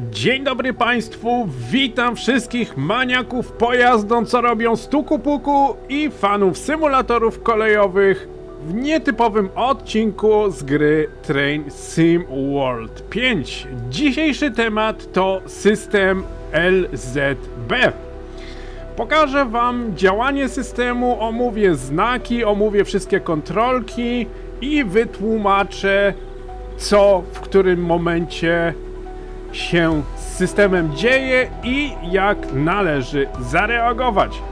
Dzień dobry Państwu, witam wszystkich maniaków pojazdom, co robią stuku puku i fanów symulatorów kolejowych w nietypowym odcinku z gry Train Sim World 5. Dzisiejszy temat to system LZB. Pokażę Wam działanie systemu, omówię znaki, omówię wszystkie kontrolki i wytłumaczę, co w którym momencie się z systemem dzieje i jak należy zareagować.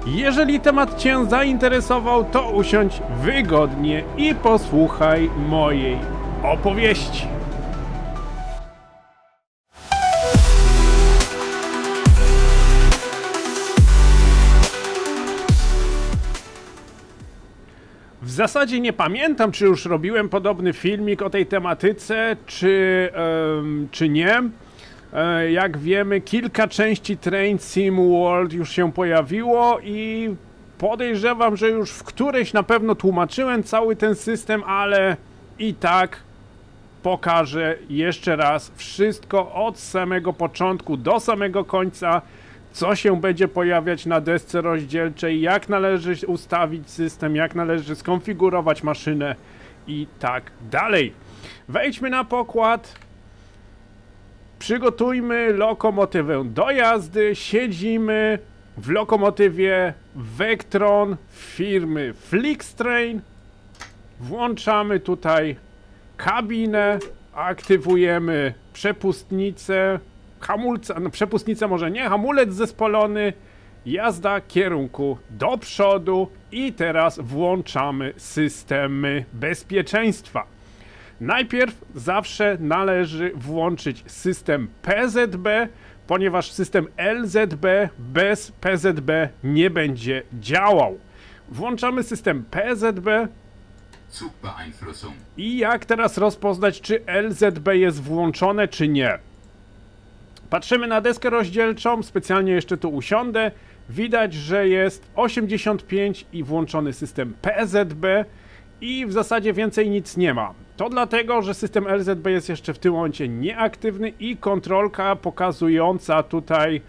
Jeżeli temat Cię zainteresował, to usiądź wygodnie i posłuchaj mojej opowieści. W zasadzie nie pamiętam, czy już robiłem podobny filmik o tej tematyce, czy nie. Jak wiemy, kilka części Train Sim World już się pojawiło i podejrzewam, że już w którejś na pewno tłumaczyłem cały ten system, ale i tak pokażę jeszcze raz wszystko od samego początku do samego końca, co się będzie pojawiać na desce rozdzielczej, jak należy ustawić system, jak należy skonfigurować maszynę i tak dalej. Wejdźmy na pokład, przygotujmy lokomotywę do jazdy, siedzimy w lokomotywie Vectron firmy Flixtrain, włączamy tutaj kabinę, aktywujemy przepustnicę, hamulce, no przepustnicę może nie, hamulec zespolony, jazda kierunku do przodu i teraz włączamy systemy bezpieczeństwa. Najpierw zawsze należy włączyć system PZB, ponieważ system LZB bez PZB nie będzie działał. Włączamy system PZB. I jak teraz rozpoznać, czy LZB jest włączone, czy nie? Patrzymy na deskę rozdzielczą, specjalnie jeszcze tu usiądę. Widać, że jest 85 i włączony system PZB i w zasadzie więcej nic nie ma. To dlatego, że system LZB jest jeszcze w tym momencie nieaktywny i kontrolka pokazująca tutaj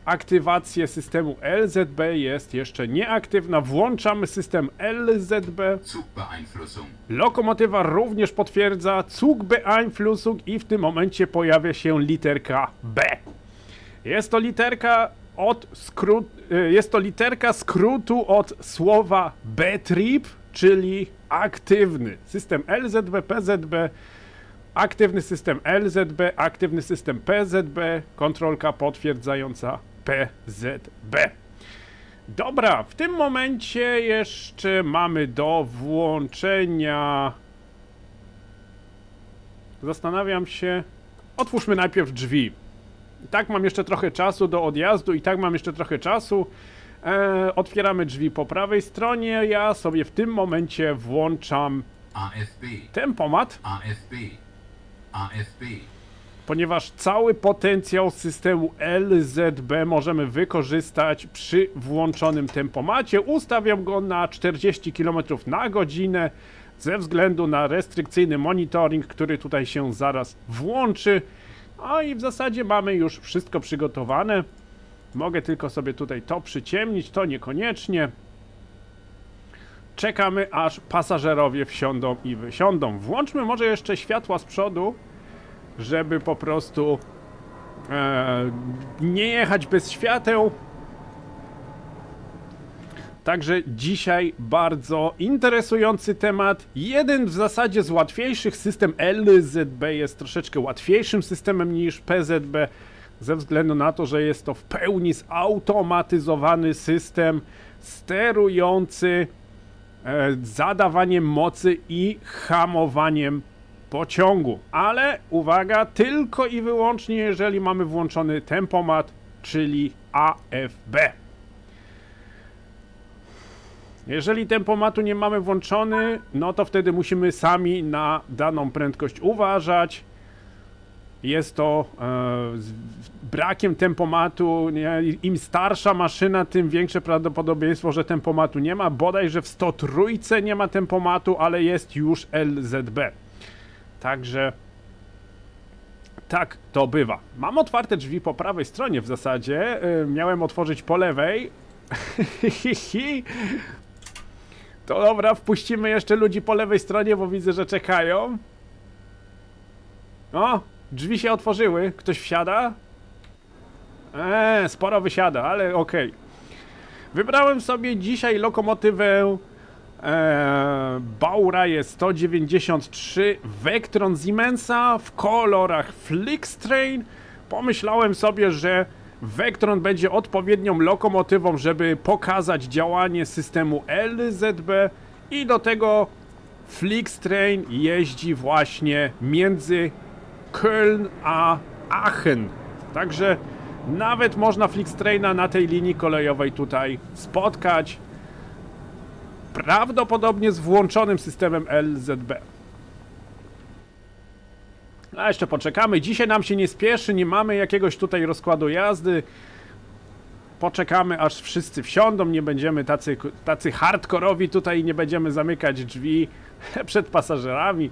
aktywację systemu LZB jest jeszcze nieaktywna. Włączamy system LZB. Lokomotywa również potwierdza Zugbeeinflussung i w tym momencie pojawia się literka B. Jest to literka skrótu od słowa Betrieb, czyli aktywny. System LZB, PZB, aktywny system LZB, aktywny system PZB, kontrolka potwierdzająca PZB. Dobra, w tym momencie jeszcze mamy do włączenia... Zastanawiam się... Otwórzmy najpierw drzwi. I tak mam jeszcze trochę czasu do odjazdu, i tak mam jeszcze trochę czasu. Otwieramy drzwi po prawej stronie. Ja sobie w tym momencie włączam tempomat. Ponieważ cały potencjał systemu LZB możemy wykorzystać przy włączonym tempomacie. Ustawiam go na 40 km na godzinę ze względu na restrykcyjny monitoring, który tutaj się zaraz włączy. No i w zasadzie mamy już wszystko przygotowane. Mogę tylko sobie tutaj to przyciemnić, to niekoniecznie. Czekamy, aż pasażerowie wsiądą i wysiądą. Włączmy może jeszcze światła z przodu, żeby po prostu nie jechać bez świateł. Także dzisiaj bardzo interesujący temat. Jeden w zasadzie z łatwiejszych, system LZB jest troszeczkę łatwiejszym systemem niż PZB, ze względu na to, że jest to w pełni zautomatyzowany system sterujący zadawaniem mocy i hamowaniem pociągu. Ale uwaga, tylko i wyłącznie jeżeli mamy włączony tempomat, czyli AFB. Jeżeli tempomatu nie mamy włączony, no to wtedy musimy sami na daną prędkość uważać. Jest to z brakiem tempomatu, nie? Im starsza maszyna, tym większe prawdopodobieństwo, że tempomatu nie ma. Bodajże w 103 nie ma tempomatu, ale jest już LZB. Także Tak to bywa. Mam otwarte drzwi po prawej stronie w zasadzie. Miałem otworzyć po lewej. To dobra, wpuścimy jeszcze ludzi po lewej stronie, bo widzę, że czekają. O, drzwi się otworzyły. Ktoś wsiada? Sporo wysiada, ale okej. Wybrałem sobie dzisiaj lokomotywę Baureihe 193 Vectron Siemensa w kolorach Flixtrain. Pomyślałem sobie, że Vectron będzie odpowiednią lokomotywą, żeby pokazać działanie systemu LZB i do tego Flixtrain jeździ właśnie między Köln a Aachen. Także nawet można Flixtraina na tej linii kolejowej tutaj spotkać. Prawdopodobnie z włączonym systemem LZB. A jeszcze poczekamy. Dzisiaj nam się nie spieszy, nie mamy jakiegoś tutaj rozkładu jazdy. Poczekamy, aż wszyscy wsiądą, nie będziemy tacy hardkorowi tutaj, nie będziemy zamykać drzwi przed pasażerami.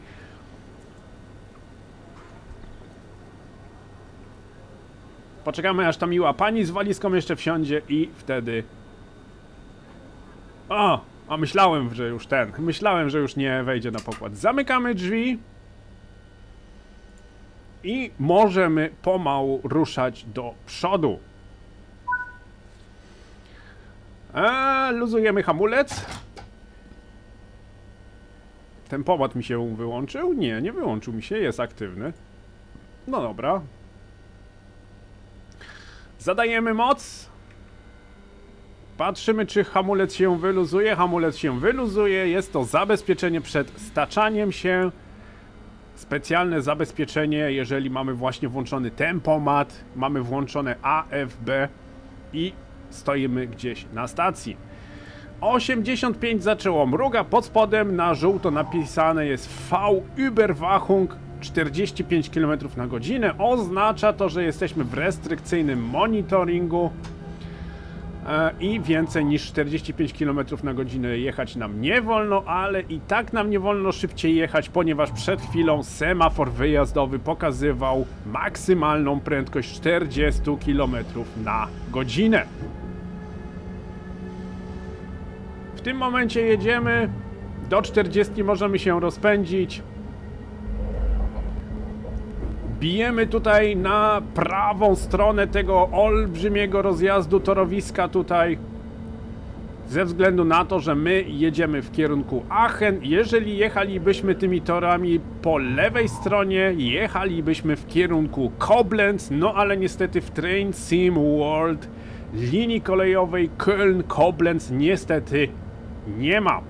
Poczekamy, aż ta miła pani z walizką jeszcze wsiądzie i wtedy... A myślałem, że już nie wejdzie na pokład. Zamykamy drzwi i możemy pomału ruszać do przodu. Luzujemy hamulec. Tempomat mi się wyłączył? Nie wyłączył mi się, jest aktywny. No dobra. Zadajemy moc. Patrzymy, czy hamulec się wyluzuje. Hamulec się wyluzuje. Jest to zabezpieczenie przed staczaniem się. Specjalne zabezpieczenie, jeżeli mamy właśnie włączony tempomat, mamy włączone AFB i stoimy gdzieś na stacji. 85 zaczęło mruga, pod spodem na żółto napisane jest V-Überwachung 45 km na godzinę. Oznacza to, że jesteśmy w restrykcyjnym monitoringu i więcej niż 45 km na godzinę jechać nam nie wolno, ale i tak nam nie wolno szybciej jechać, ponieważ przed chwilą semafor wyjazdowy pokazywał maksymalną prędkość 40 km na godzinę. W tym momencie jedziemy, do 40 możemy się rozpędzić. Bijemy tutaj na prawą stronę tego olbrzymiego rozjazdu torowiska tutaj. Ze względu na to, że my jedziemy w kierunku Aachen. Jeżeli jechalibyśmy tymi torami po lewej stronie, jechalibyśmy w kierunku Koblenz. No ale niestety w Train Sim World linii kolejowej Köln-Koblenz niestety nie ma.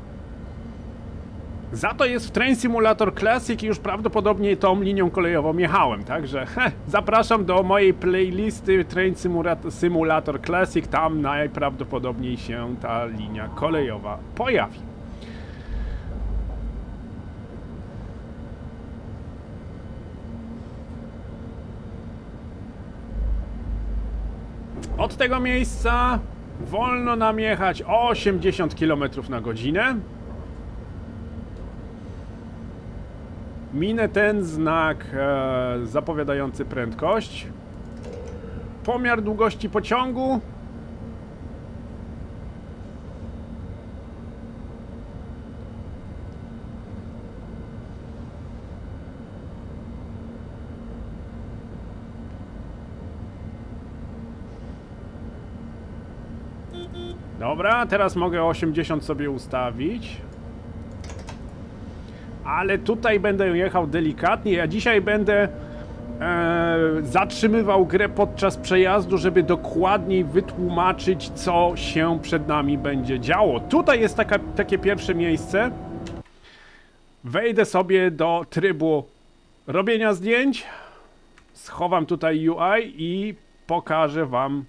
Za to jest w Train Simulator Classic i już prawdopodobnie tą linią kolejową jechałem, także zapraszam do mojej playlisty Train Simulator Classic, tam najprawdopodobniej się ta linia kolejowa pojawi. Od tego miejsca wolno nam jechać 80 km na godzinę. Minę ten znak zapowiadający prędkość. Pomiar długości pociągu. Dobra, teraz mogę 80 sobie ustawić. Ale tutaj będę jechał delikatnie. Ja dzisiaj będę zatrzymywał grę podczas przejazdu, żeby dokładniej wytłumaczyć, co się przed nami będzie działo. Tutaj jest takie pierwsze miejsce. Wejdę sobie do trybu robienia zdjęć. Schowam tutaj UI i pokażę wam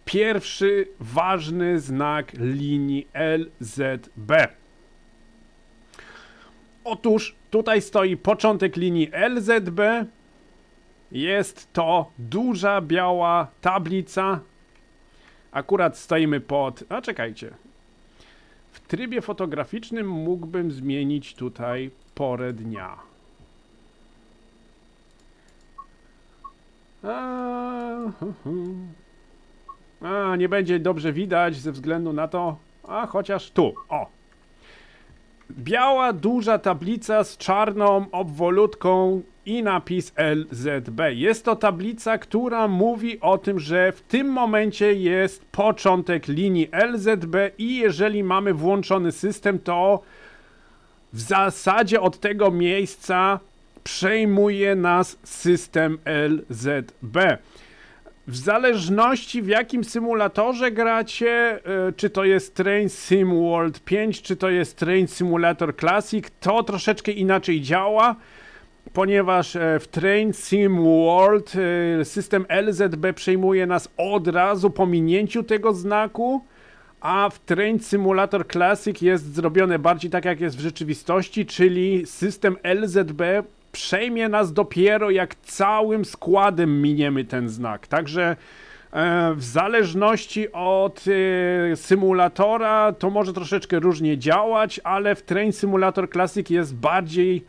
pierwszy ważny znak linii LZB. Otóż tutaj stoi początek linii LZB. Jest to duża biała tablica. Akurat stoimy pod... A czekajcie. W trybie fotograficznym mógłbym zmienić tutaj porę dnia. Nie będzie dobrze widać ze względu na to, chociaż tu, o. Biała, duża tablica z czarną obwolutką i napis LZB. Jest to tablica, która mówi o tym, że w tym momencie jest początek linii LZB i jeżeli mamy włączony system, to w zasadzie od tego miejsca przejmuje nas system LZB. W zależności w jakim symulatorze gracie, czy to jest Train Sim World 5, czy to jest Train Simulator Classic, to troszeczkę inaczej działa, ponieważ w Train Sim World system LZB przejmuje nas od razu po minięciu tego znaku, a w Train Simulator Classic jest zrobione bardziej tak jak jest w rzeczywistości, czyli system LZB przejmie nas dopiero jak całym składem miniemy ten znak. Także w zależności od symulatora to może troszeczkę różnie działać, ale w Train Simulator Classic jest bardziej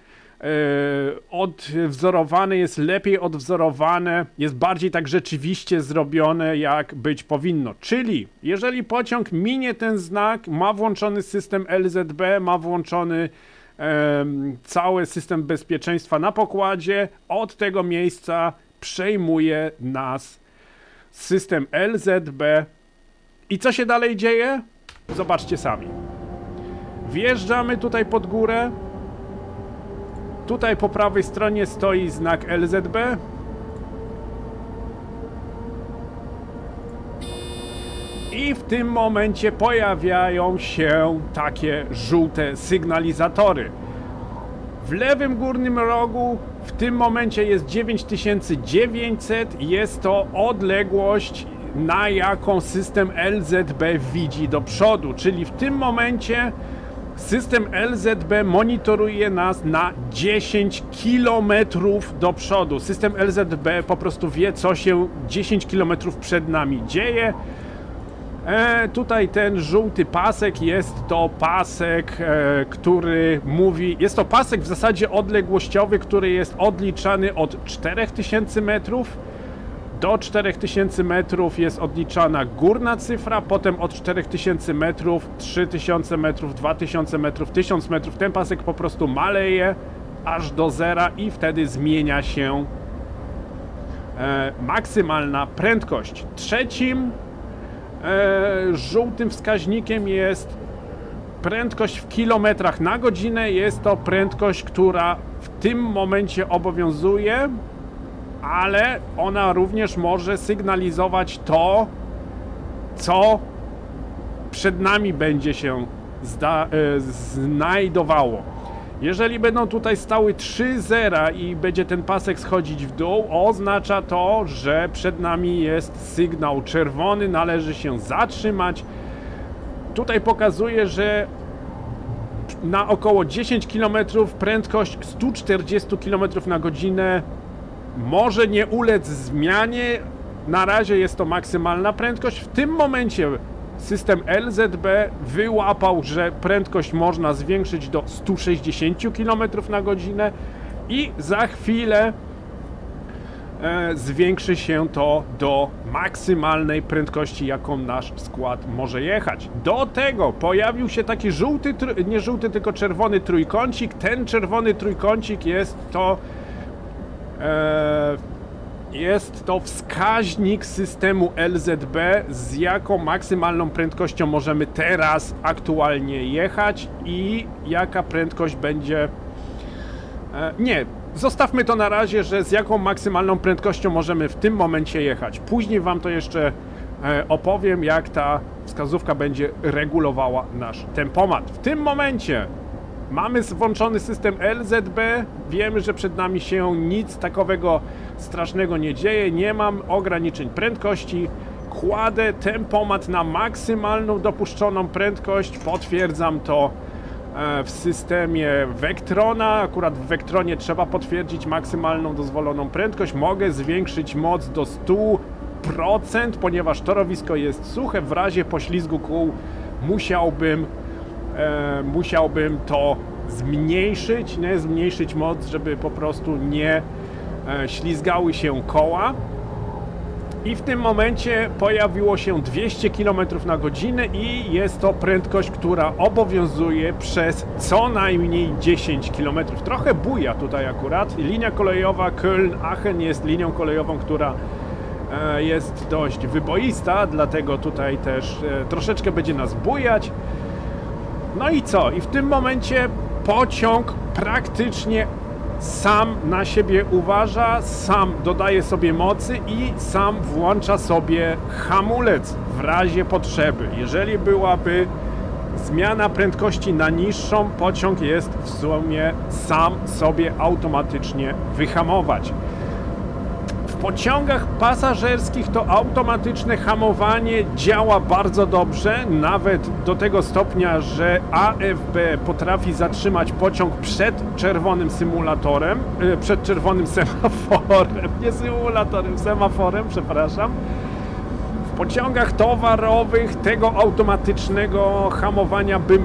odwzorowane, jest lepiej odwzorowane, jest bardziej tak rzeczywiście zrobione, jak być powinno. Czyli jeżeli pociąg minie ten znak, ma włączony system LZB, ma włączony cały system bezpieczeństwa na pokładzie, od tego miejsca przejmuje nas system LZB. I co się dalej dzieje? Zobaczcie sami. Wjeżdżamy tutaj pod górę. Tutaj po prawej stronie stoi znak LZB. I w tym momencie pojawiają się takie żółte sygnalizatory. W lewym górnym rogu w tym momencie jest 9900. Jest to odległość, na jaką system LZB widzi do przodu. Czyli w tym momencie system LZB monitoruje nas na 10 km do przodu. System LZB po prostu wie, co się 10 km przed nami dzieje. Tutaj ten żółty pasek jest to pasek, który mówi, jest to pasek w zasadzie odległościowy, który jest odliczany od 4000 metrów. Do 4000 metrów jest odliczana górna cyfra, potem od 4000 metrów, 3000 metrów, 2000 metrów, 1000 metrów. Ten pasek po prostu maleje aż do zera i wtedy zmienia się maksymalna prędkość. Trzecim żółtym wskaźnikiem jest prędkość w kilometrach na godzinę. Jest to prędkość, która w tym momencie obowiązuje, ale ona również może sygnalizować to, co przed nami będzie się znajdowało. Jeżeli będą tutaj stały 3 zera i będzie ten pasek schodzić w dół, oznacza to, że przed nami jest sygnał czerwony, należy się zatrzymać. Tutaj pokazuje, że na około 10 km prędkość 140 km na godzinę może nie ulec zmianie. Na razie jest to maksymalna prędkość. W tym momencie system LZB wyłapał, że prędkość można zwiększyć do 160 km na godzinę i za chwilę zwiększy się to do maksymalnej prędkości, jaką nasz skład może jechać. Do tego pojawił się taki żółty, nie żółty, tylko czerwony trójkącik. Ten czerwony trójkącik jest to wskaźnik systemu LZB, z jaką maksymalną prędkością możemy teraz aktualnie jechać i jaka prędkość będzie... Zostawmy to na razie, że z jaką maksymalną prędkością możemy w tym momencie jechać. Później wam to jeszcze opowiem, jak ta wskazówka będzie regulowała nasz tempomat. W tym momencie mamy włączony system LZB, wiemy, że przed nami się nic takowego strasznego nie dzieje, nie mam ograniczeń prędkości, kładę tempomat na maksymalną dopuszczoną prędkość, potwierdzam to w systemie Vectrona. Akurat w Vectronie trzeba potwierdzić maksymalną dozwoloną prędkość. Mogę zwiększyć moc do 100%, ponieważ torowisko jest suche. W razie poślizgu kół musiałbym to zmniejszyć moc, żeby po prostu nie ślizgały się koła. I w tym momencie pojawiło się 200 km na godzinę i jest to prędkość, która obowiązuje przez co najmniej 10 km. Trochę buja tutaj akurat. Linia kolejowa Köln-Aachen jest linią kolejową, która jest dość wyboista, dlatego tutaj też troszeczkę będzie nas bujać. No i co? I w tym momencie pociąg praktycznie sam na siebie uważa, sam dodaje sobie mocy i sam włącza sobie hamulec w razie potrzeby. Jeżeli byłaby zmiana prędkości na niższą, pociąg jest w sumie sam sobie automatycznie wyhamować. W pociągach pasażerskich to automatyczne hamowanie działa bardzo dobrze, nawet do tego stopnia, że AFB potrafi zatrzymać pociąg przed czerwonym semaforem, nie symulatorem, semaforem, przepraszam. W pociągach towarowych tego automatycznego hamowania bym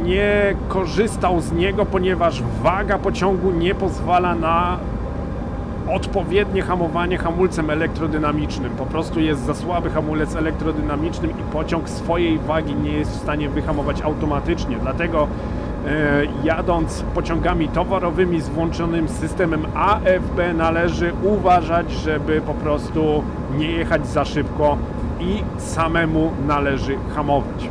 nie korzystał z niego, ponieważ waga pociągu nie pozwala na odpowiednie hamowanie hamulcem elektrodynamicznym. Po prostu jest za słaby hamulec elektrodynamiczny i pociąg swojej wagi nie jest w stanie wyhamować automatycznie. Dlatego jadąc pociągami towarowymi z włączonym systemem AFB należy uważać, żeby po prostu nie jechać za szybko i samemu należy hamować.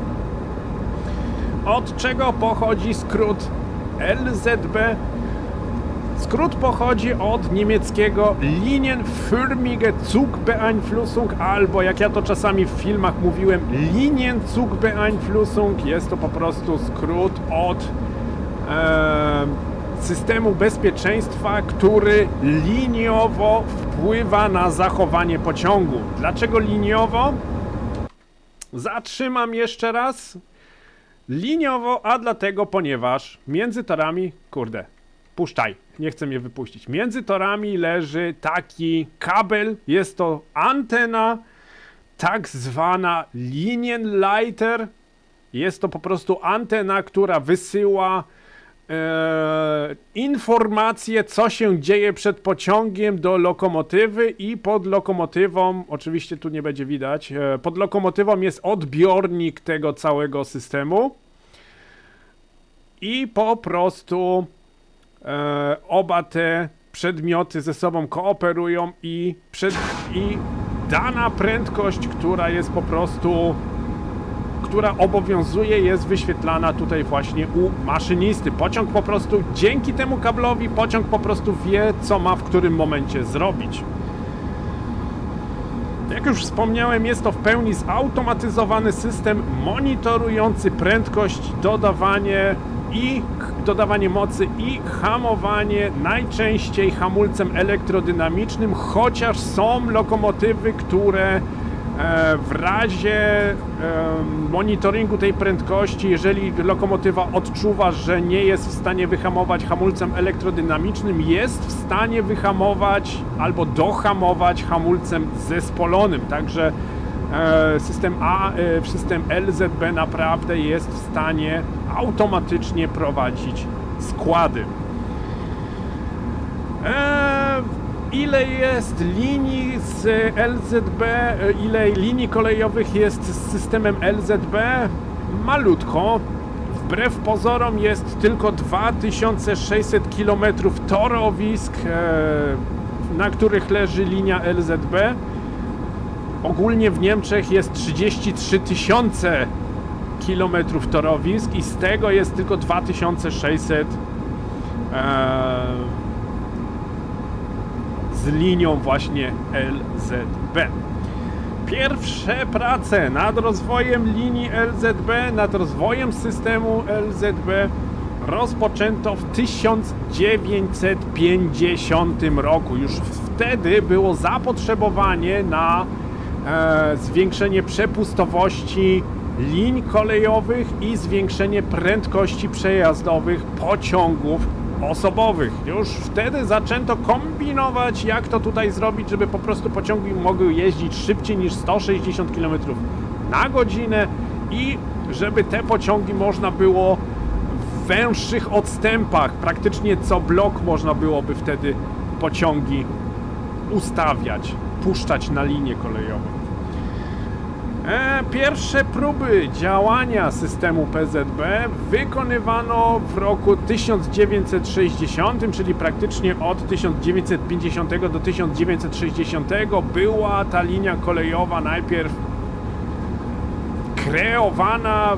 Od czego pochodzi skrót LZB? Skrót pochodzi od niemieckiego Linienförmige Zugbeeinflussung, albo jak ja to czasami w filmach mówiłem, Linienzugbeeinflussung. Jest to po prostu skrót od systemu bezpieczeństwa, który liniowo wpływa na zachowanie pociągu. Dlaczego liniowo? Zatrzymam jeszcze raz. Liniowo, a dlatego, ponieważ między torami, puszczaj, nie chcę mnie wypuścić. Między torami leży taki kabel, jest to antena, tak zwana Linienleiter. Jest to po prostu antena, która wysyła informacje, co się dzieje przed pociągiem do lokomotywy i pod lokomotywą, oczywiście tu nie będzie widać, pod lokomotywą jest odbiornik tego całego systemu i po prostu oba te przedmioty ze sobą kooperują i dana prędkość, która jest po prostu, która obowiązuje, jest wyświetlana tutaj właśnie u maszynisty. Pociąg po prostu, dzięki temu kablowi, pociąg po prostu wie, co ma w którym momencie zrobić. Jak już wspomniałem, jest to w pełni zautomatyzowany system monitorujący prędkość, dodawanie mocy i hamowanie, najczęściej hamulcem elektrodynamicznym, chociaż są lokomotywy, które w razie monitoringu tej prędkości, jeżeli lokomotywa odczuwa, że nie jest w stanie wyhamować hamulcem elektrodynamicznym, jest w stanie wyhamować albo dohamować hamulcem zespolonym. Także system LZB naprawdę jest w stanie automatycznie prowadzić składy. Ile jest linii z LZB, ile linii kolejowych jest z systemem LZB? Malutko. Wbrew pozorom jest tylko 2600 km torowisk, na których leży linia LZB. Ogólnie w Niemczech jest 33 000 km torowisk i z tego jest tylko 2600 z linią właśnie LZB. Pierwsze prace nad rozwojem linii LZB, nad rozwojem systemu LZB rozpoczęto w 1950 roku. Już wtedy było zapotrzebowanie na zwiększenie przepustowości linii kolejowych i zwiększenie prędkości przejazdowych pociągów osobowych. Już wtedy zaczęto kombinować, jak to tutaj zrobić, żeby po prostu pociągi mogły jeździć szybciej niż 160 km na godzinę i żeby te pociągi można było w węższych odstępach, praktycznie co blok można byłoby wtedy pociągi ustawiać, puszczać na linię kolejową. Pierwsze próby działania systemu PZB wykonywano w roku 1960, czyli praktycznie od 1950 do 1960 była ta linia kolejowa najpierw kreowana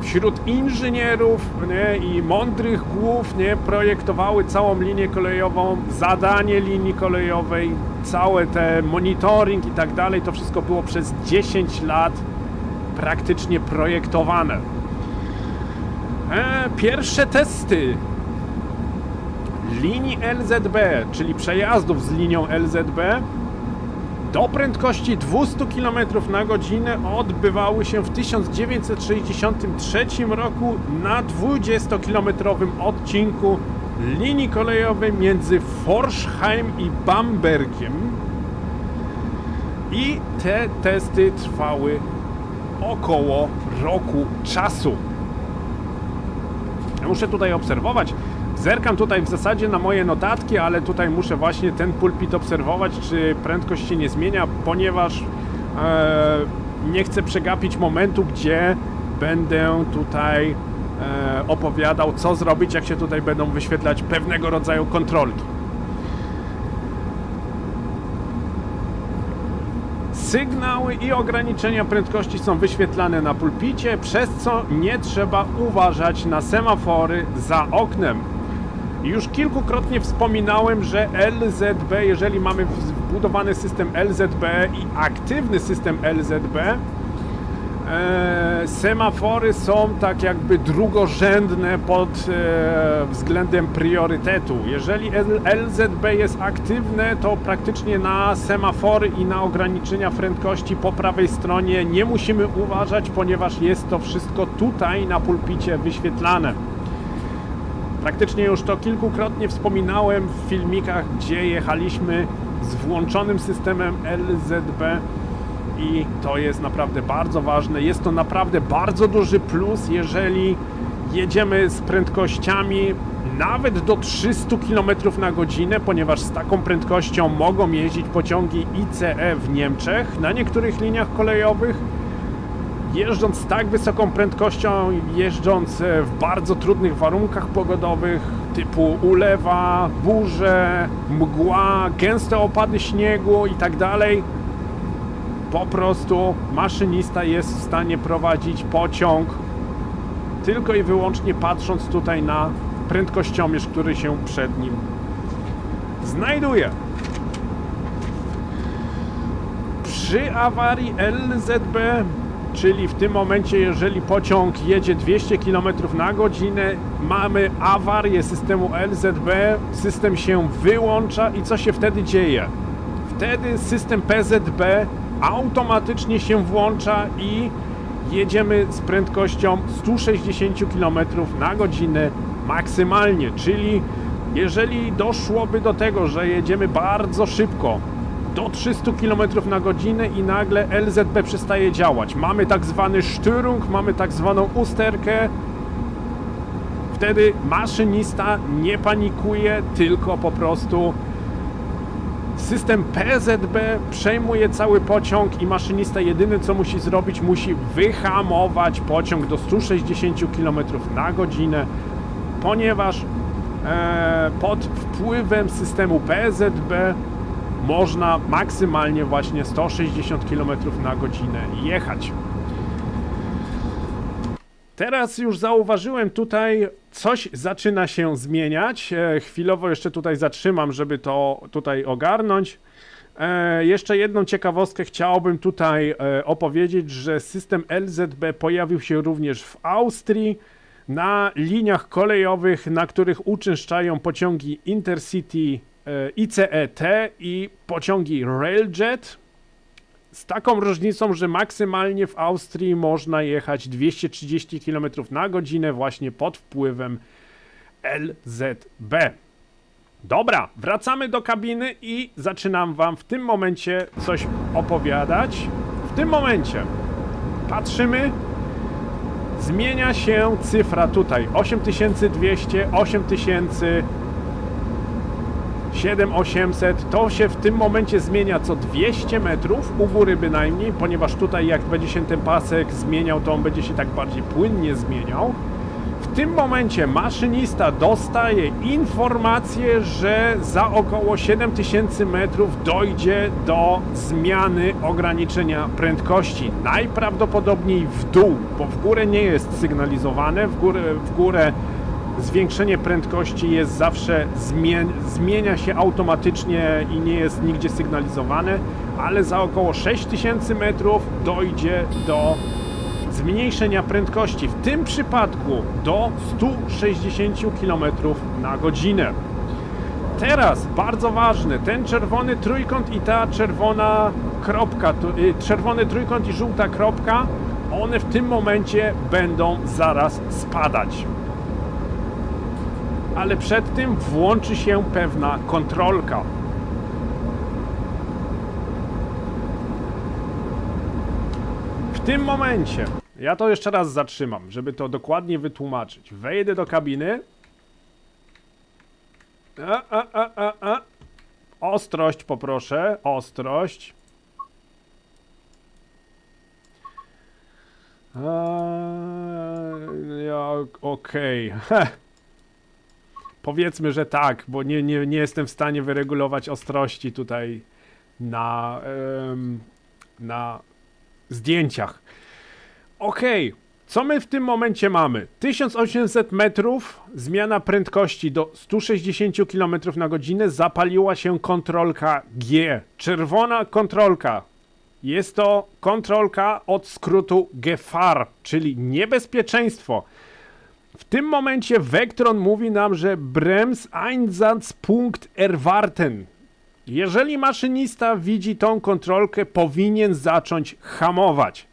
wśród inżynierów, nie, i mądrych głów, nie, projektowały całą linię kolejową, zadanie linii kolejowej, całe te monitoring i tak dalej, to wszystko było przez 10 lat praktycznie projektowane. Pierwsze testy linii LZB, czyli przejazdów z linią LZB do prędkości 200 km na godzinę odbywały się w 1963 roku na 20-kilometrowym odcinku linii kolejowej między Forchheim i Bambergiem. I te testy trwały około roku czasu. Ja muszę tutaj obserwować. Zerkam tutaj w zasadzie na moje notatki, ale tutaj muszę właśnie ten pulpit obserwować, czy prędkość się nie zmienia, ponieważ nie chcę przegapić momentu, gdzie będę tutaj opowiadał, co zrobić, jak się tutaj będą wyświetlać pewnego rodzaju kontrolki. Sygnały i ograniczenia prędkości są wyświetlane na pulpicie, przez co nie trzeba uważać na semafory za oknem. Już kilkukrotnie wspominałem, że LZB, jeżeli mamy wbudowany system LZB i aktywny system LZB, semafory są tak jakby drugorzędne pod względem priorytetu. Jeżeli LZB jest aktywne, to praktycznie na semafory i na ograniczenia prędkości po prawej stronie nie musimy uważać, ponieważ jest to wszystko tutaj na pulpicie wyświetlane. Praktycznie już to kilkukrotnie wspominałem w filmikach, gdzie jechaliśmy z włączonym systemem LZB i to jest naprawdę bardzo ważne. Jest to naprawdę bardzo duży plus, jeżeli jedziemy z prędkościami nawet do 300 km na godzinę, ponieważ z taką prędkością mogą jeździć pociągi ICE w Niemczech na niektórych liniach kolejowych. Jeżdżąc z tak wysoką prędkością, jeżdżąc w bardzo trudnych warunkach pogodowych typu ulewa, burze, mgła, gęste opady śniegu i tak dalej, po prostu maszynista jest w stanie prowadzić pociąg tylko i wyłącznie patrząc tutaj na prędkościomierz, który się przed nim znajduje. Przy awarii LZB, czyli w tym momencie, jeżeli pociąg jedzie 200 km na godzinę, mamy awarię systemu LZB, system się wyłącza i co się wtedy dzieje? Wtedy system PZB automatycznie się włącza i jedziemy z prędkością 160 km na godzinę maksymalnie, czyli jeżeli doszłoby do tego, że jedziemy bardzo szybko, do 300 km na godzinę i nagle LZB przestaje działać. Mamy tak zwany Störung, mamy tak zwaną usterkę. Wtedy maszynista nie panikuje, tylko po prostu system PZB przejmuje cały pociąg i maszynista jedyne co musi zrobić, musi wyhamować pociąg do 160 km na godzinę, ponieważ pod wpływem systemu PZB można maksymalnie właśnie 160 km na godzinę jechać. Teraz już zauważyłem tutaj, coś zaczyna się zmieniać. Chwilowo jeszcze tutaj zatrzymam, żeby to tutaj ogarnąć. Jeszcze jedną ciekawostkę chciałbym tutaj opowiedzieć, że system LZB pojawił się również w Austrii na liniach kolejowych, na których uczęszczają pociągi Intercity ICE-T i pociągi Railjet. Z taką różnicą, że maksymalnie w Austrii można jechać 230 km na godzinę właśnie pod wpływem LZB. Dobra, wracamy do kabiny i zaczynam Wam w tym momencie coś opowiadać. W tym momencie patrzymy, zmienia się cyfra tutaj 8200, 8000, 7800, to się w tym momencie zmienia co 200 metrów, u góry bynajmniej, ponieważ tutaj jak będzie się ten pasek zmieniał, to on będzie się tak bardziej płynnie zmieniał. W tym momencie maszynista dostaje informację, że za około 7000 metrów dojdzie do zmiany ograniczenia prędkości. Najprawdopodobniej w dół, bo w górę nie jest sygnalizowane, w górę zwiększenie prędkości jest zawsze, zmienia się automatycznie i nie jest nigdzie sygnalizowane, ale za około 6000 metrów dojdzie do zmniejszenia prędkości, w tym przypadku do 160 km na godzinę. Teraz bardzo ważne, ten czerwony trójkąt i ta czerwona kropka, czerwony trójkąt i żółta kropka, one w tym momencie będą zaraz spadać. Ale przed tym włączy się pewna kontrolka. W tym momencie, ja to jeszcze raz zatrzymam, żeby to dokładnie wytłumaczyć. Wejdę do kabiny. Ostrość poproszę, ostrość. Okej. Powiedzmy, że tak, bo nie jestem w stanie wyregulować ostrości tutaj na zdjęciach. Okej, co my w tym momencie mamy? 1800 metrów, zmiana prędkości do 160 km na godzinę, zapaliła się kontrolka G. Czerwona kontrolka. Jest to kontrolka od skrótu GFAR, czyli niebezpieczeństwo. W tym momencie Vectron mówi nam, że Bremseinsatzpunkt erwarten. Jeżeli maszynista widzi tą kontrolkę, powinien zacząć hamować.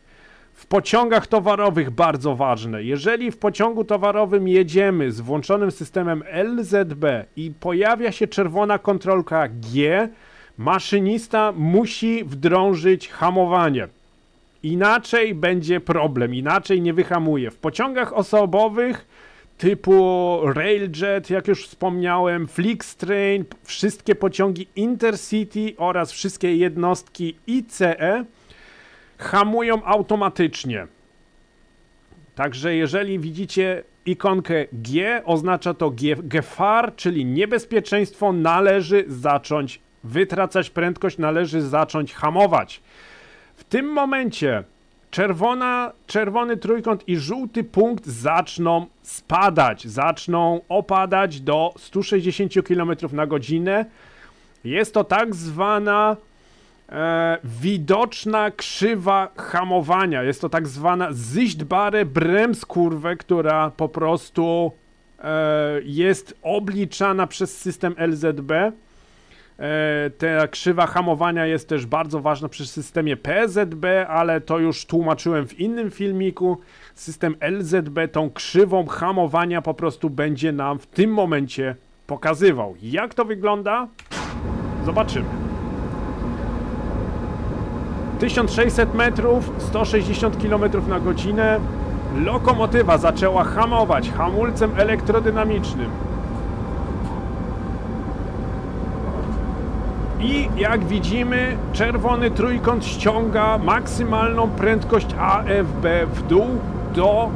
W pociągach towarowych bardzo ważne. Jeżeli w pociągu towarowym jedziemy z włączonym systemem LZB i pojawia się czerwona kontrolka G, maszynista musi wdrążyć hamowanie. Inaczej będzie problem, inaczej nie wyhamuje. W pociągach osobowych typu Railjet, jak już wspomniałem, Flixtrain, wszystkie pociągi Intercity oraz wszystkie jednostki ICE hamują automatycznie. Także jeżeli widzicie ikonkę G, oznacza to GFAR, czyli niebezpieczeństwo, należy zacząć wytracać prędkość, należy zacząć hamować. W tym momencie czerwony trójkąt i żółty punkt zaczną spadać, zaczną opadać do 160 km na godzinę. Jest to tak zwana widoczna krzywa hamowania. Jest to tak zwana sichtbare Bremskurve, która po prostu jest obliczana przez system LZB. Ta krzywa hamowania jest też bardzo ważna przy systemie PZB, ale to już tłumaczyłem w innym filmiku. System LZB tą krzywą hamowania po prostu będzie nam w tym momencie pokazywał. Jak to wygląda? Zobaczymy. 1600 metrów, 160 km na godzinę. Lokomotywa zaczęła hamować hamulcem elektrodynamicznym. I jak widzimy, czerwony trójkąt ściąga maksymalną prędkość AFB w dół do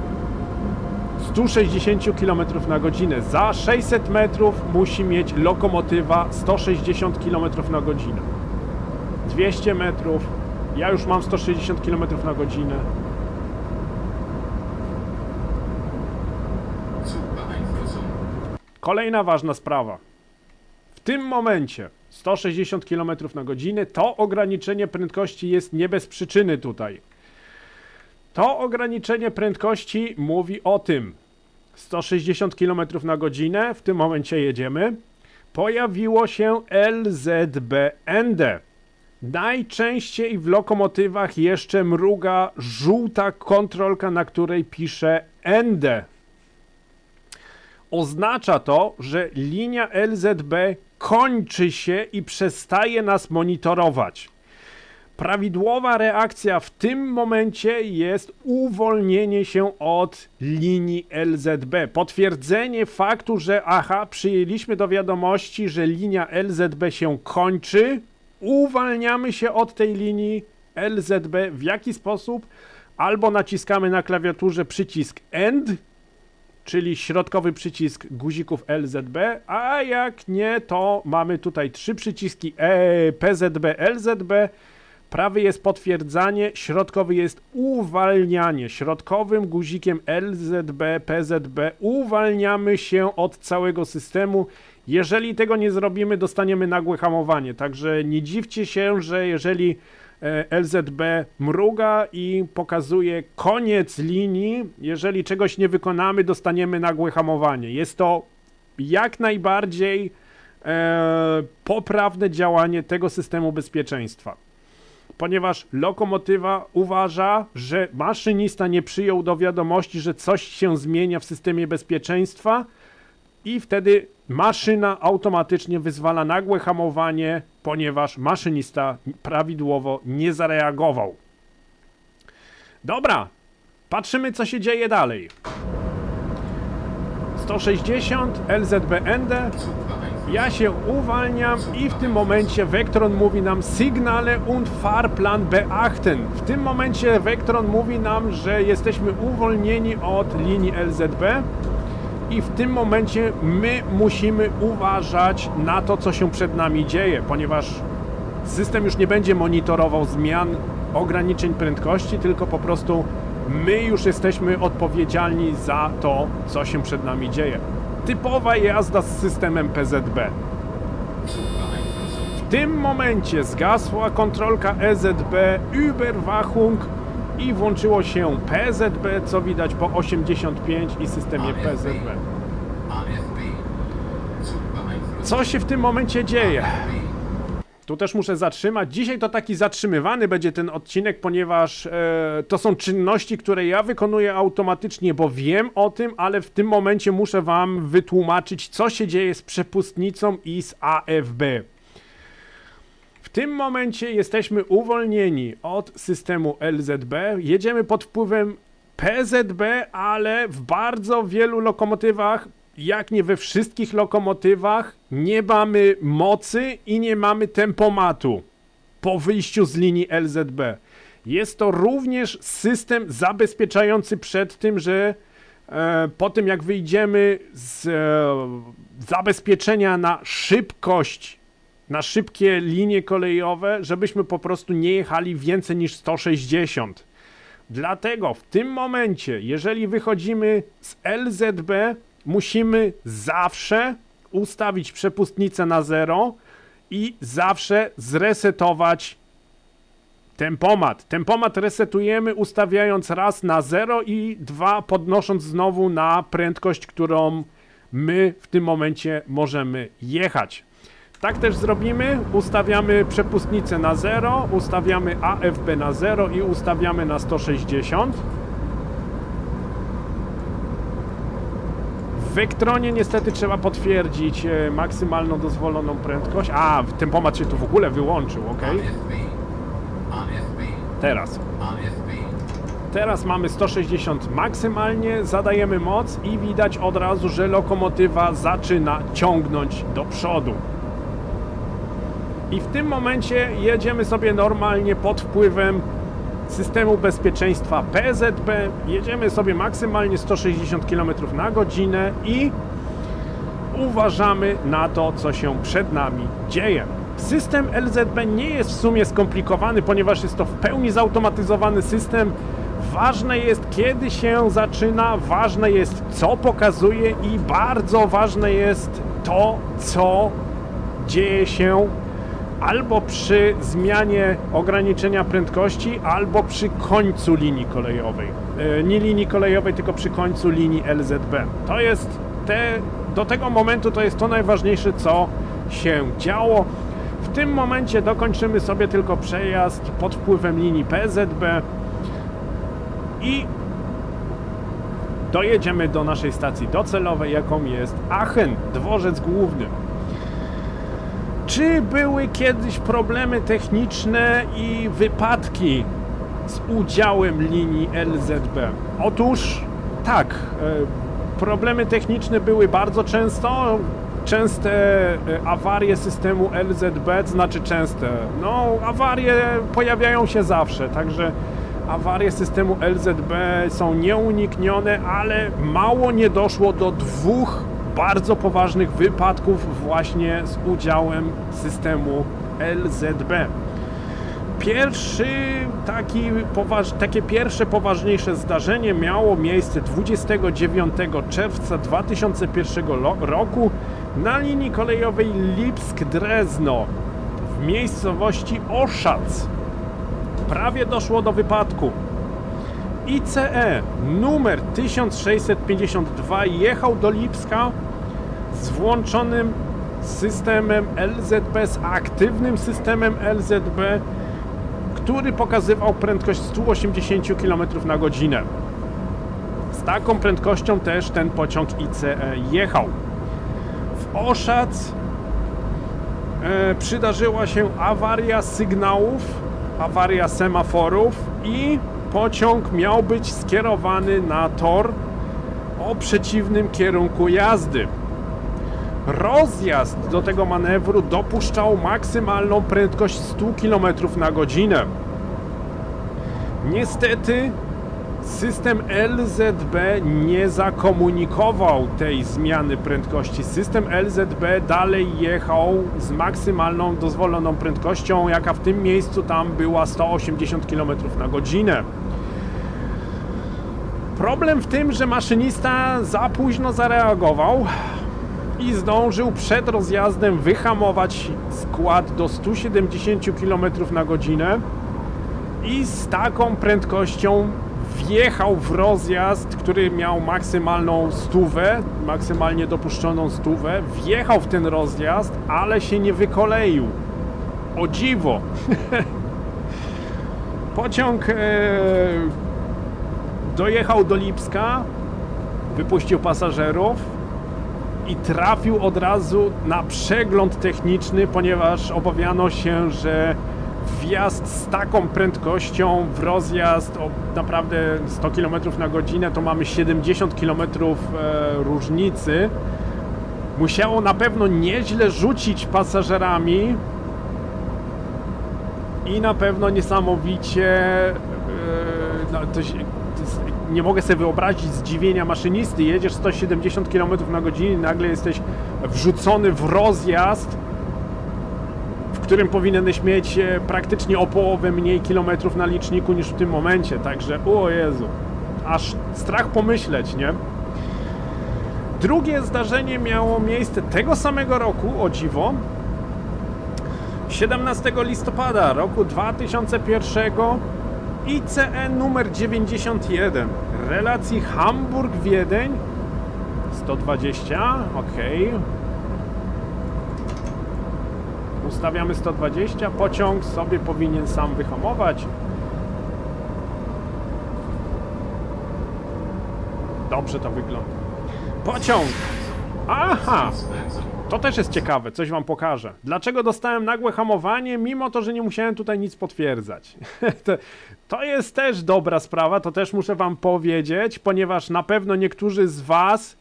160 km na godzinę. Za 600 metrów musi mieć lokomotywa 160 km na godzinę. 200 metrów. Ja już mam 160 km na godzinę. Kolejna ważna sprawa. W tym momencie 160 km na godzinę, to ograniczenie prędkości jest nie bez przyczyny tutaj. To ograniczenie prędkości mówi o tym. 160 km na godzinę, w tym momencie jedziemy. Pojawiło się LZBND. Najczęściej w lokomotywach jeszcze mruga żółta kontrolka, na której pisze ND. Oznacza to, że linia LZB kończy się i przestaje nas monitorować. Prawidłowa reakcja w tym momencie jest uwolnienie się od linii LZB. Potwierdzenie faktu, że przyjęliśmy do wiadomości, że linia LZB się kończy. Uwalniamy się od tej linii LZB. W jaki sposób? Albo naciskamy na klawiaturze przycisk END, czyli środkowy przycisk guzików LZB, a jak nie, to mamy tutaj 3 przyciski PZB, LZB. Prawy jest potwierdzanie, środkowy jest uwalnianie. Środkowym guzikiem LZB, PZB uwalniamy się od całego systemu. Jeżeli tego nie zrobimy, dostaniemy nagłe hamowanie. Także nie dziwcie się, że jeżeli LZB mruga i pokazuje koniec linii, jeżeli czegoś nie wykonamy, dostaniemy nagłe hamowanie. Jest to jak najbardziej poprawne działanie tego systemu bezpieczeństwa. Ponieważ lokomotywa uważa, że maszynista nie przyjął do wiadomości, że coś się zmienia w systemie bezpieczeństwa i wtedy maszyna automatycznie wyzwala nagłe hamowanie, ponieważ maszynista prawidłowo nie zareagował. Dobra, patrzymy, co się dzieje dalej. 160, LZBND. Ja się uwalniam i w tym momencie Vectron mówi nam Signale und Fahrplan beachten. W tym momencie Vectron mówi nam, że jesteśmy uwolnieni od linii LZB i w tym momencie my musimy uważać na to, co się przed nami dzieje, ponieważ system już nie będzie monitorował zmian ograniczeń prędkości, tylko po prostu my już jesteśmy odpowiedzialni za to, co się przed nami dzieje. Typowa jazda z systemem PZB. W tym momencie zgasła kontrolka EZB, Überwachung i włączyło się PZB, co widać po 85 i systemie PZB. Co się w tym momencie dzieje? Tu też muszę zatrzymać. Dzisiaj to taki zatrzymywany będzie ten odcinek, ponieważ to są czynności, które ja wykonuję automatycznie, bo wiem o tym, ale w tym momencie muszę wam wytłumaczyć, co się dzieje z przepustnicą i z AFB. W tym momencie jesteśmy uwolnieni od systemu LZB. Jedziemy pod wpływem PZB, ale w bardzo wielu lokomotywach, jak nie we wszystkich lokomotywach, nie mamy mocy i nie mamy tempomatu po wyjściu z linii LZB. Jest to również system zabezpieczający przed tym, że po tym jak wyjdziemy z zabezpieczenia na szybkość, na szybkie linie kolejowe, żebyśmy po prostu nie jechali więcej niż 160. Dlatego w tym momencie, jeżeli wychodzimy z LZB, musimy zawsze ustawić przepustnicę na 0 i zawsze zresetować tempomat. Tempomat resetujemy ustawiając raz na 0 i 2 podnosząc znowu na prędkość, którą my w tym momencie możemy jechać. Tak też zrobimy, ustawiamy przepustnicę na 0, ustawiamy AFB na 0 i ustawiamy na 160. W Vectronie niestety trzeba potwierdzić maksymalną dozwoloną prędkość. Tempomat się tu w ogóle wyłączył, ok? Teraz mamy 160 maksymalnie, zadajemy moc i widać od razu, że lokomotywa zaczyna ciągnąć do przodu. I w tym momencie jedziemy sobie normalnie pod wpływem systemu bezpieczeństwa PZB, jedziemy sobie maksymalnie 160 km na godzinę i uważamy na to, co się przed nami dzieje. System LZB nie jest w sumie skomplikowany, ponieważ jest to w pełni zautomatyzowany system. Ważne jest, kiedy się zaczyna, ważne jest, co pokazuje i bardzo ważne jest to, co dzieje się albo przy zmianie ograniczenia prędkości, albo przy końcu linii kolejowej. Nie linii kolejowej, tylko przy końcu linii LZB. To jest do tego momentu to jest to najważniejsze, co się działo. W tym momencie dokończymy sobie tylko przejazd pod wpływem linii PZB i dojedziemy do naszej stacji docelowej, jaką jest Aachen, dworzec główny. Czy były kiedyś problemy techniczne i wypadki z udziałem linii LZB? Otóż tak, problemy techniczne były bardzo często. Częste awarie systemu LZB, to znaczy częste, no awarie pojawiają się zawsze, także awarie systemu LZB są nieuniknione, ale mało nie doszło do dwóch bardzo poważnych wypadków właśnie z udziałem systemu LZB. Takie pierwsze poważniejsze zdarzenie miało miejsce 29 czerwca 2001 roku na linii kolejowej Lipsk-Drezno w miejscowości Oszac. Prawie doszło do wypadku. ICE numer 1652 jechał do Lipska z włączonym systemem LZB, z aktywnym systemem LZB, który pokazywał prędkość 180 km na godzinę. Z taką prędkością też ten pociąg ICE jechał. W Oszac przydarzyła się awaria sygnałów, awaria semaforów i pociąg miał być skierowany na tor o przeciwnym kierunku jazdy. Rozjazd do tego manewru dopuszczał maksymalną prędkość 100 km na godzinę. Niestety system LZB nie zakomunikował tej zmiany prędkości. System LZB dalej jechał z maksymalną dozwoloną prędkością, jaka w tym miejscu tam była 180 km na godzinę. Problem w tym, że maszynista za późno zareagował i zdążył przed rozjazdem wyhamować skład do 170 km na godzinę i z taką prędkością wjechał w rozjazd, który miał maksymalną 100, maksymalnie dopuszczoną 100, wjechał w ten rozjazd, ale się nie wykoleił. O dziwo! Pociąg dojechał do Lipska, wypuścił pasażerów i trafił od razu na przegląd techniczny, ponieważ obawiano się, że wjazd z taką prędkością w rozjazd o naprawdę 100 km na godzinę, to mamy 70 km różnicy. Musiało na pewno nieźle rzucić pasażerami i na pewno niesamowicie nie mogę sobie wyobrazić zdziwienia maszynisty. Jedziesz 170 km na godzinę i nagle jesteś wrzucony w rozjazd, w którym powinieneś mieć praktycznie o połowę mniej kilometrów na liczniku niż w tym momencie. Także, o Jezu, aż strach pomyśleć, nie? Drugie zdarzenie miało miejsce tego samego roku, o dziwo, 17 listopada roku 2001, ICE numer 91 relacji Hamburg-Wiedeń 120, ok. Ustawiamy 120, pociąg sobie powinien sam wyhamować. Dobrze to wygląda. Pociąg! Aha! To też jest ciekawe, coś wam pokażę. Dlaczego dostałem nagłe hamowanie, mimo to, że nie musiałem tutaj nic potwierdzać? To jest też dobra sprawa, to też muszę wam powiedzieć, ponieważ na pewno niektórzy z was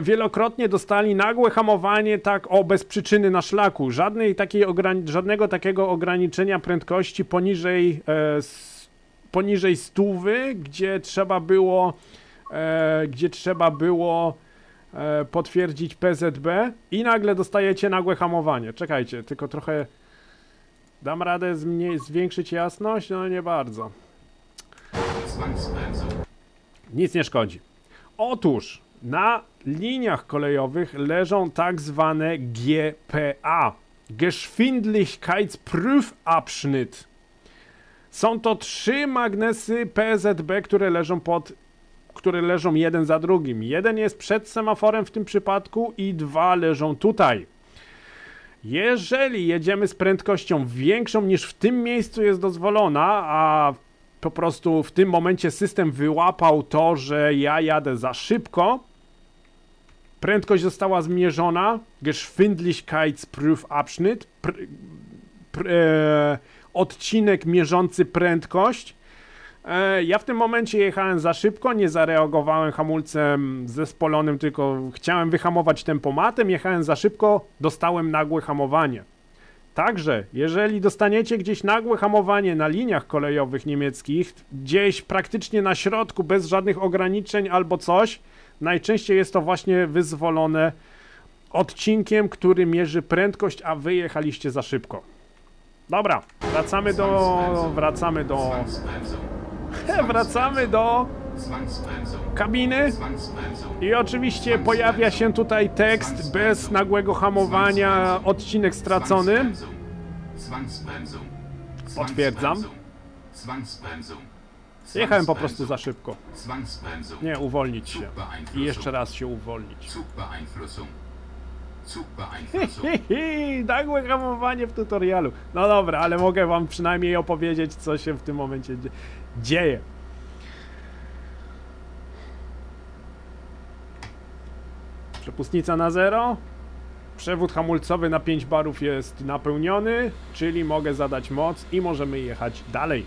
wielokrotnie dostali nagłe hamowanie tak bez przyczyny na szlaku. Żadnego takiego ograniczenia prędkości poniżej 100, gdzie trzeba było potwierdzić PZB i nagle dostajecie nagłe hamowanie. Czekajcie, tylko trochę dam radę zwiększyć jasność? No nie bardzo. Nic nie szkodzi. Otóż na liniach kolejowych leżą tak zwane GPA. Geschwindigkeitsprüfabschnitt. Są to 3 magnesy PZB, które leżą jeden za drugim. Jeden jest przed semaforem w tym przypadku i 2 leżą tutaj. Jeżeli jedziemy z prędkością większą niż w tym miejscu jest dozwolona, a po prostu w tym momencie system wyłapał to, że ja jadę za szybko, Prędkość została zmierzona. Geschwindigkeitsprüfabschnitt. Odcinek mierzący prędkość. Ja w tym momencie jechałem za szybko, nie zareagowałem hamulcem zespolonym, tylko chciałem wyhamować tempomatem, jechałem za szybko, dostałem nagłe hamowanie. Także, jeżeli dostaniecie gdzieś nagłe hamowanie na liniach kolejowych niemieckich, gdzieś praktycznie na środku, bez żadnych ograniczeń albo coś, najczęściej jest to właśnie wyzwolone odcinkiem, który mierzy prędkość, a wy jechaliście za szybko. Dobra, wracamy do kabiny i oczywiście pojawia się tutaj tekst bez nagłego hamowania, odcinek stracony. Potwierdzam. Jechałem po prostu za szybko. Nie, uwolnić się. I jeszcze raz się uwolnić. Nagłe hamowanie w tutorialu. No dobra, ale mogę wam przynajmniej opowiedzieć, co się w tym momencie dzieje. Przepustnica na 0. Przewód hamulcowy na 5 barów jest napełniony, czyli mogę zadać moc i możemy jechać dalej.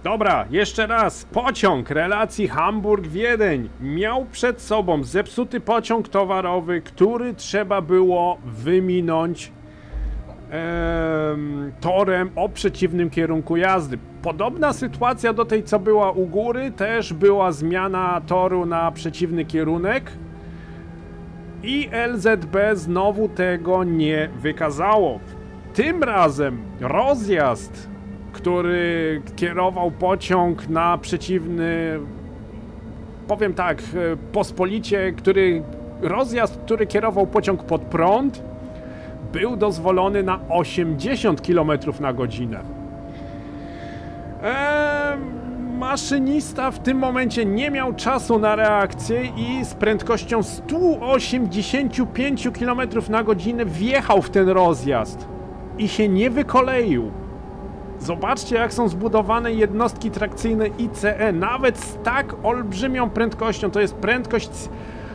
Dobra, jeszcze raz. Pociąg relacji Hamburg-Wiedeń miał przed sobą zepsuty pociąg towarowy, który trzeba było wyminąć torem o przeciwnym kierunku jazdy. Podobna sytuacja do tej, co była u góry, też była zmiana toru na przeciwny kierunek i LZB znowu tego nie wykazało. Tym razem rozjazd, który kierował pociąg na przeciwny, powiem tak, pospolicie, rozjazd, który kierował pociąg pod prąd, był dozwolony na 80 km na godzinę. Maszynista w tym momencie nie miał czasu na reakcję i z prędkością 185 km na godzinę wjechał w ten rozjazd i się nie wykoleił. Zobaczcie, jak są zbudowane jednostki trakcyjne ICE, nawet z tak olbrzymią prędkością, to jest prędkość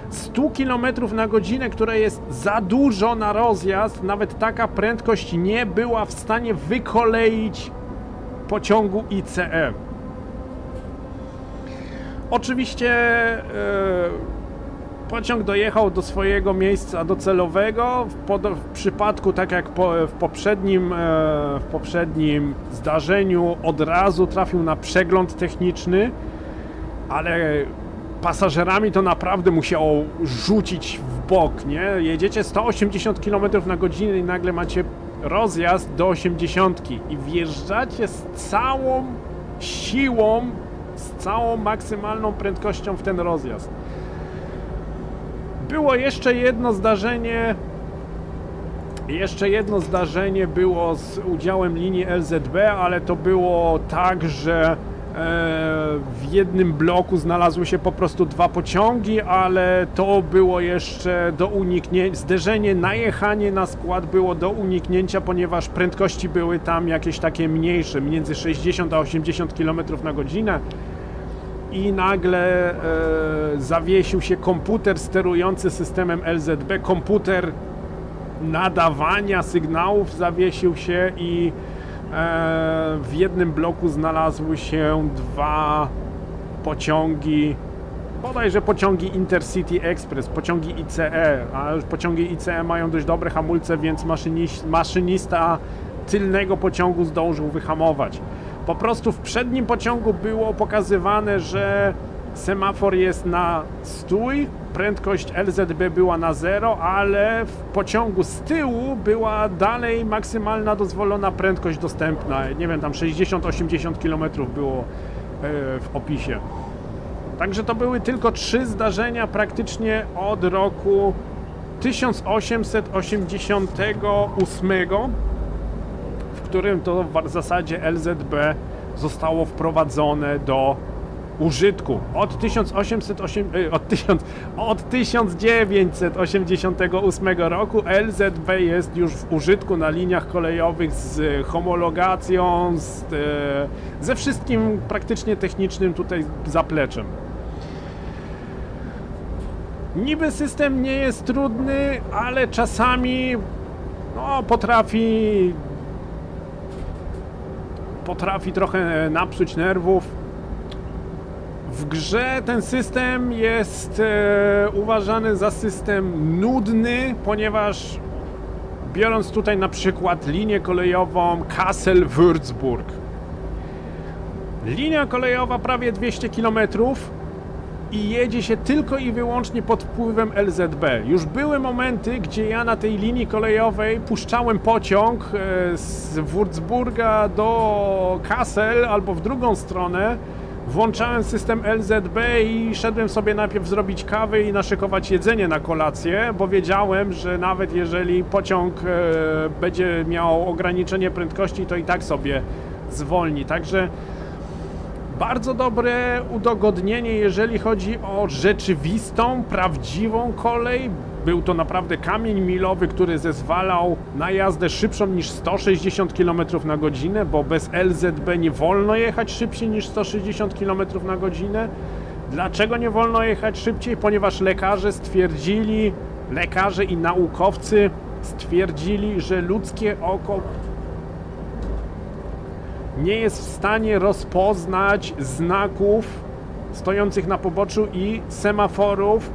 100 km na godzinę, która jest za dużo na rozjazd, nawet taka prędkość nie była w stanie wykoleić pociągu ICE. Oczywiście pociąg dojechał do swojego miejsca docelowego. W przypadku, tak jak w poprzednim zdarzeniu, od razu trafił na przegląd techniczny, ale pasażerami to naprawdę musiało rzucić w bok, nie? Jedziecie 180 km na godzinę i nagle macie rozjazd do 80 i wjeżdżacie z całą siłą, z całą maksymalną prędkością w ten rozjazd. Było jeszcze jedno zdarzenie było z udziałem linii LZB, ale to było tak, że w jednym bloku znalazły się po prostu dwa pociągi, ale to było jeszcze do uniknięcia, zderzenie, najechanie na skład było do uniknięcia, ponieważ prędkości były tam jakieś takie mniejsze, między 60 a 80 km na godzinę i nagle zawiesił się komputer sterujący systemem LZB, komputer nadawania sygnałów zawiesił się i w jednym bloku znalazły się dwa pociągi, bodajże pociągi Intercity Express, pociągi ICE, a już pociągi ICE mają dość dobre hamulce, więc maszynista tylnego pociągu zdążył wyhamować. Po prostu w przednim pociągu było pokazywane, że semafor jest na stój, prędkość LZB była na 0, ale w pociągu z tyłu była dalej maksymalna dozwolona prędkość dostępna. Nie wiem, tam 60-80 km było w opisie. Także to były tylko 3 zdarzenia praktycznie od roku 1888, w którym to w zasadzie LZB zostało wprowadzone do użytku. Od 1988 roku LZB jest już w użytku na liniach kolejowych z homologacją, ze wszystkim praktycznie technicznym tutaj zapleczem. Niby system nie jest trudny, ale czasami no, potrafi trochę napsuć nerwów. W grze ten system jest uważany za system nudny, ponieważ biorąc tutaj na przykład linię kolejową Kassel-Würzburg. Linia kolejowa prawie 200 km i jedzie się tylko i wyłącznie pod wpływem LZB. Już były momenty, gdzie ja na tej linii kolejowej puszczałem pociąg z Würzburga do Kassel albo w drugą stronę. Włączałem system LZB i szedłem sobie najpierw zrobić kawę i naszykować jedzenie na kolację, bo wiedziałem, że nawet jeżeli pociąg będzie miał ograniczenie prędkości, to i tak sobie zwolni. Także bardzo dobre udogodnienie, jeżeli chodzi o rzeczywistą, prawdziwą kolej. Był to naprawdę kamień milowy, który zezwalał na jazdę szybszą niż 160 km na godzinę, bo bez LZB nie wolno jechać szybciej niż 160 km na godzinę. Dlaczego nie wolno jechać szybciej? Ponieważ lekarze i naukowcy stwierdzili, że ludzkie oko nie jest w stanie rozpoznać znaków stojących na poboczu i semaforów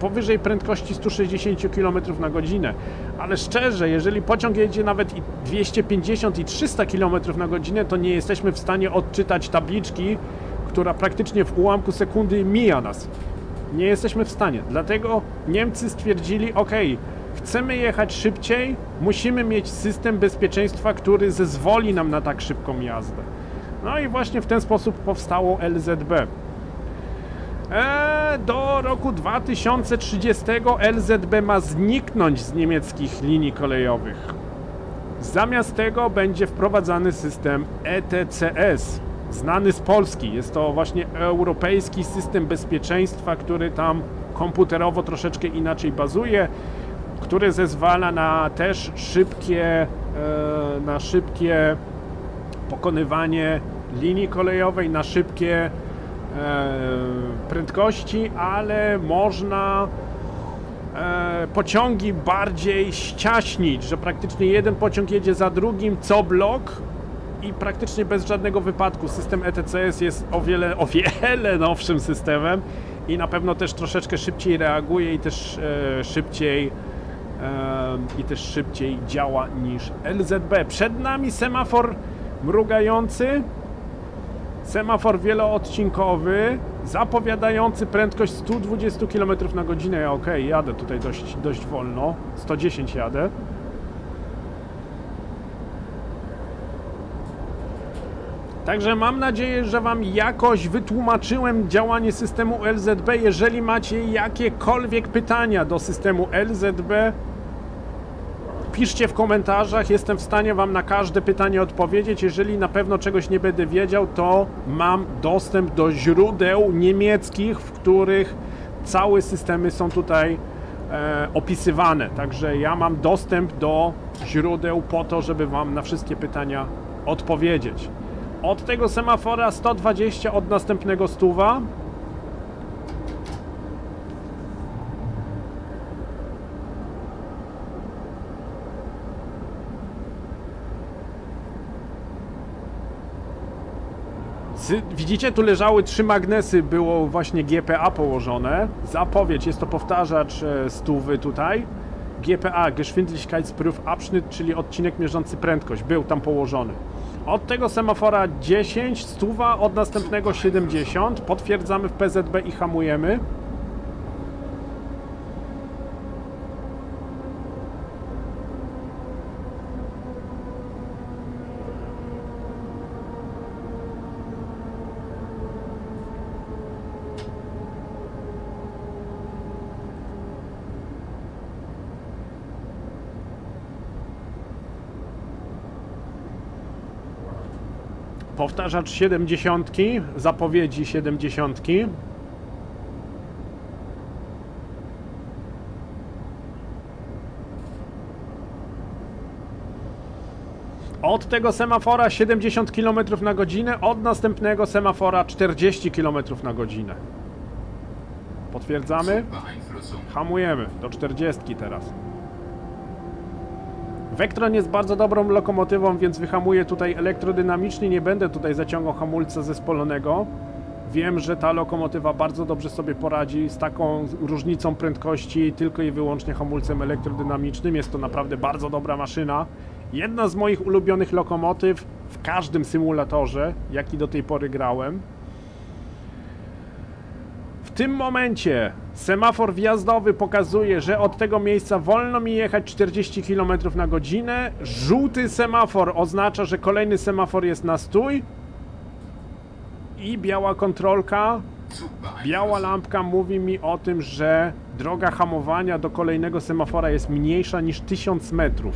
powyżej prędkości 160 km na godzinę. Ale szczerze, jeżeli pociąg jedzie nawet i 250 i 300 km na godzinę, to nie jesteśmy w stanie odczytać tabliczki, która praktycznie w ułamku sekundy mija nas. Nie jesteśmy w stanie. Dlatego Niemcy stwierdzili, ok, chcemy jechać szybciej, musimy mieć system bezpieczeństwa, który zezwoli nam na tak szybką jazdę. No i właśnie w ten sposób powstało LZB. Do roku 2030 LZB ma zniknąć z niemieckich linii kolejowych. Zamiast tego będzie wprowadzany system ETCS, znany z Polski. Jest to właśnie europejski system bezpieczeństwa, który tam komputerowo troszeczkę inaczej bazuje, który zezwala na też szybkie pokonywanie linii kolejowej, na szybkie prędkości, ale można pociągi bardziej ściaśnić, że praktycznie jeden pociąg jedzie za drugim co blok i praktycznie bez żadnego wypadku. System ETCS jest o wiele nowszym systemem i na pewno też troszeczkę szybciej reaguje i też szybciej działa niż LZB. Przed nami semafor mrugający, semafor wieloodcinkowy, zapowiadający prędkość 120 km na godzinę. Ja jadę tutaj dość wolno, 110 jadę. Także mam nadzieję, że Wam jakoś wytłumaczyłem działanie systemu LZB. Jeżeli macie jakiekolwiek pytania do systemu LZB, piszcie w komentarzach, jestem w stanie Wam na każde pytanie odpowiedzieć. Jeżeli na pewno czegoś nie będę wiedział, to mam dostęp do źródeł niemieckich, w których całe systemy są tutaj opisywane. Także ja mam dostęp do źródeł po to, żeby Wam na wszystkie pytania odpowiedzieć. Od tego semafora 120, od następnego 100. Widzicie, tu leżały 3 magnesy, było właśnie GPA położone. Zapowiedź, jest to powtarzacz 100 tutaj. GPA, Geschwindigkeitsprüfabschnitt, czyli odcinek mierzący prędkość, był tam położony. Od tego semafora 10, 100, od następnego 70. Potwierdzamy w PZB i hamujemy. Powtarzacz 70, zapowiedzi 70. Od tego semafora 70 km na godzinę, od następnego semafora 40 km na godzinę. Potwierdzamy? Hamujemy do 40 teraz. Vectron jest bardzo dobrą lokomotywą, więc wyhamuję tutaj elektrodynamicznie, nie będę tutaj zaciągał hamulca zespolonego. Wiem, że ta lokomotywa bardzo dobrze sobie poradzi z taką różnicą prędkości tylko i wyłącznie hamulcem elektrodynamicznym. Jest to naprawdę bardzo dobra maszyna. Jedna z moich ulubionych lokomotyw w każdym symulatorze, jaki do tej pory grałem. W tym momencie semafor wjazdowy pokazuje, że od tego miejsca wolno mi jechać 40 km na godzinę. Żółty semafor oznacza, że kolejny semafor jest na stój. I biała kontrolka, biała lampka mówi mi o tym, że droga hamowania do kolejnego semafora jest mniejsza niż 1000 metrów.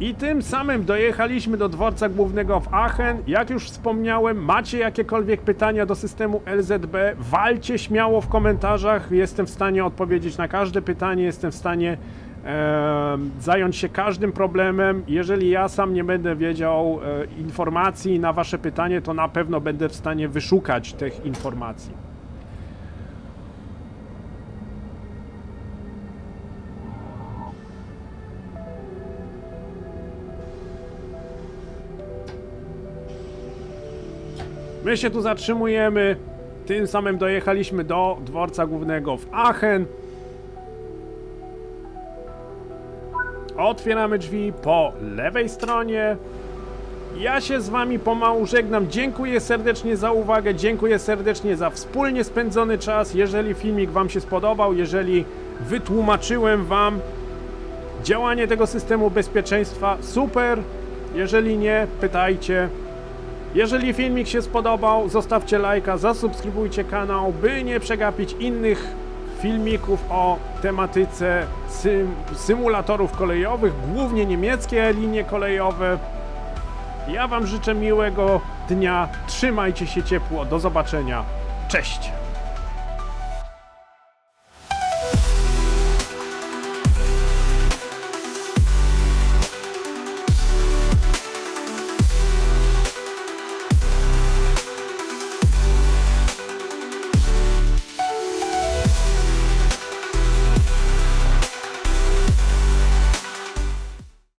I tym samym dojechaliśmy do dworca głównego w Aachen. Jak już wspomniałem, macie jakiekolwiek pytania do systemu LZB, walcie śmiało w komentarzach. Jestem w stanie odpowiedzieć na każde pytanie, jestem w stanie zająć się każdym problemem. Jeżeli ja sam nie będę wiedział informacji na wasze pytanie, to na pewno będę w stanie wyszukać tych informacji. My się tu zatrzymujemy, tym samym dojechaliśmy do dworca głównego w Aachen. Otwieramy drzwi po lewej stronie. Ja się z wami pomału żegnam. Dziękuję serdecznie za uwagę, dziękuję serdecznie za wspólnie spędzony czas. Jeżeli filmik wam się spodobał, jeżeli wytłumaczyłem wam działanie tego systemu bezpieczeństwa, super. Jeżeli nie, pytajcie. Jeżeli filmik się spodobał, zostawcie lajka, zasubskrybujcie kanał, by nie przegapić innych filmików o tematyce symulatorów kolejowych, głównie niemieckie linie kolejowe. Ja wam życzę miłego dnia, trzymajcie się ciepło, do zobaczenia, cześć!